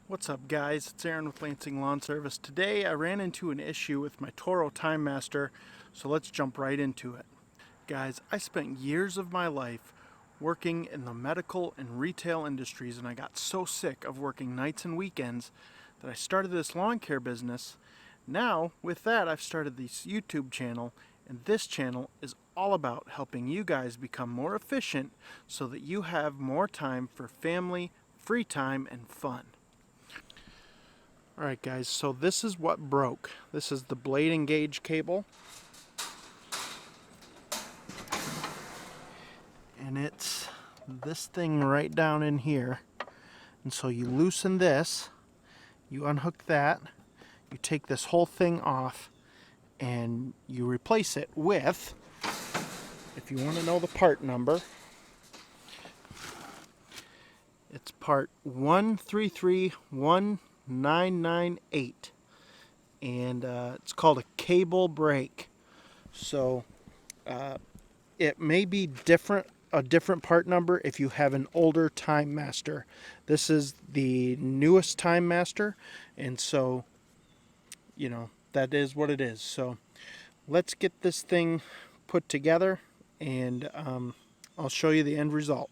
What's up guys, it's Aaron with Lansing Lawn Service. Today I ran into an issue with my Toro Timemaster, so let's jump right into it. Guys, I spent years of my life working in the medical and retail industries, and I got so sick of working nights and weekends that I started this lawn care business. Now, with that, I've started this YouTube channel, and this channel is all about helping you guys become more efficient so that you have more time for family, free time, and fun. Alright guys, so this is what broke. This is the blade engage cable. And it's this thing right down in here. And so you loosen this, you unhook that, you take this whole thing off, and you replace it with, if you want to know the part number, it's part 133198, and it's called a cable brake. So it may be a different part number if you have an older Timemaster. This is the newest Timemaster, and so you know that is what it is. So let's get this thing put together, and I'll show you the end result.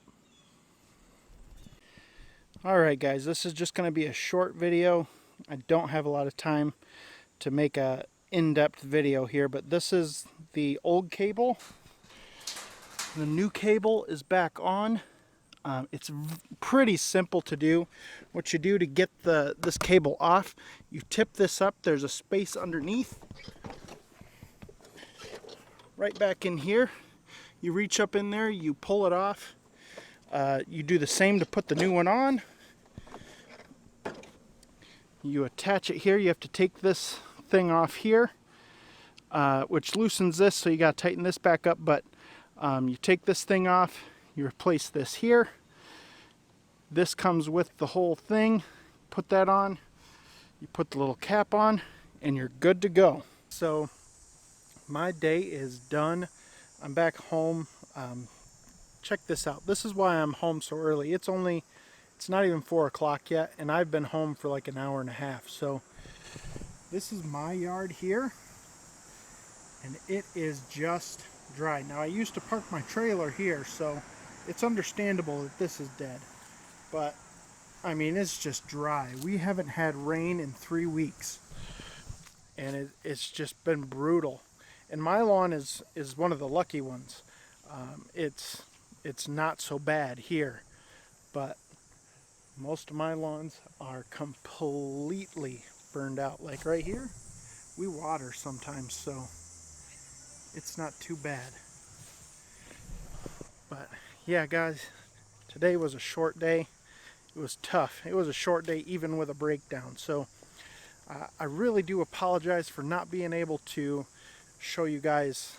Alright guys, this is just going to be a short video. I don't have a lot of time to make a in-depth video here, but this is the old cable. The new cable is back on. It's pretty simple to do. What you do to get this cable off, you tip this up. There's a space underneath. Right back in here. You reach up in there, you pull it off. You do the same to put the new one on. You attach it here. You have to take this thing off here, which loosens this, so you got to tighten this back up. But you take this thing off, you replace this here. This comes with the whole thing. Put that on, you put the little cap on, and you're good to go. So my day is done. I'm back home. Check this out. This is why I'm home so early. It's not even 4 o'clock yet, and I've been home for like an hour and a half. So this is my yard here, and it is just dry. Now I used to park my trailer here, so it's understandable that this is dead. But I mean, it's just dry. We haven't had rain in 3 weeks, and it's just been brutal. And my lawn is one of the lucky ones. It's not so bad here, but most of my lawns are completely burned out. Like right here, we water sometimes, so it's not too bad. But yeah guys, today was a short day. It was tough. It was a short day even with a breakdown. So I really do apologize for not being able to show you guys,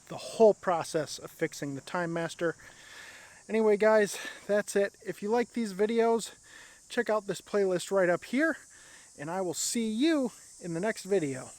the whole process of fixing the Timemaster. Anyway guys, that's it. If you like these videos, check out this playlist right up here, and I will see you in the next video.